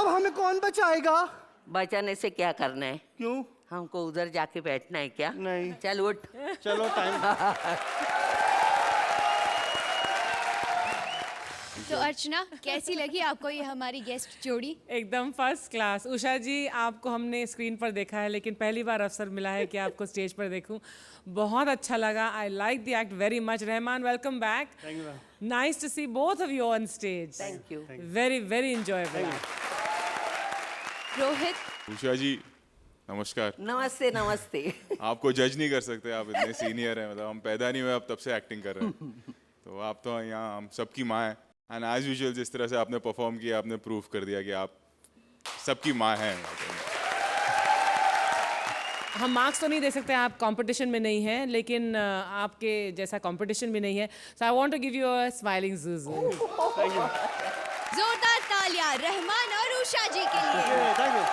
अब हमें कौन बचाएगा? बचाने से क्या करना है? क्यों? हमको उधर जाके बैठना है क्या? नहीं। चल उठ। चलो टाइम। तो अर्चना, कैसी लगी आपको ये हमारी गेस्ट जोड़ी? एकदम फर्स्ट क्लास। उषा जी, आपको हमने स्क्रीन पर देखा है, लेकिन पहली बार अवसर मिला है कि आपको स्टेज पर देखूं। बहुत अच्छा लगा। I like the act very much. Rahman, welcome back. Thank you ma'am. Nice to see both of you on stage. Thank you. Very very enjoyable. Rohit, Usha ji नमस्कार। नमस्ते नमस्ते। आपको जज नहीं कर सकते, आप इतने सीनियर हैं, मतलब हम पैदा नहीं हुए अब तब से एक्टिंग कर रहे हैं। तो आप तो यहाँ हम सबकी माँ हैं। एंड एज यूजुअल जिस तरह से आपने परफॉर्म किया, आपने प्रूव कर दिया कि आप सबकी माँ हैं। हम मार्क्स तो नहीं दे सकते, आप कंपटीशन में नहीं हैं, लेकिन आपके जैसा कंपटीशन भी नहीं है। So I want to give you a smiling juju. जोरदार तालियां रहमान और उषा जी के लिए। Thank you.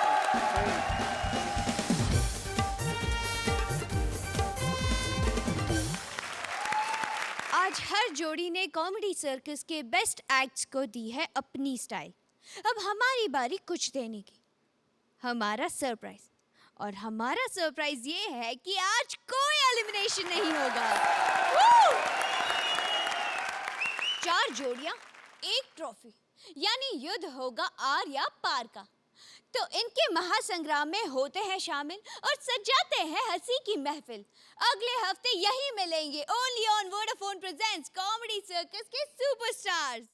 आज हर जोड़ी ने कॉमेडी सर्कस के बेस्ट एक्ट्स को दी है अपनी स्टाइल। अब हमारी बारी कुछ देने की, हमारा सरप्राइज। और हमारा सरप्राइज ये है कि आज कोई एलिमिनेशन नहीं होगा। 4 जोड़ियां, 1 ट्रॉफी, यानी युद्ध होगा आर या पार का। तो इनके महासंग्राम में होते हैं शामिल और सजाते हैं हंसी की महफिल। अगले हफ्ते यही मिलेंगे only on Vodafone presents comedy Circus के सुपरस्टार्स।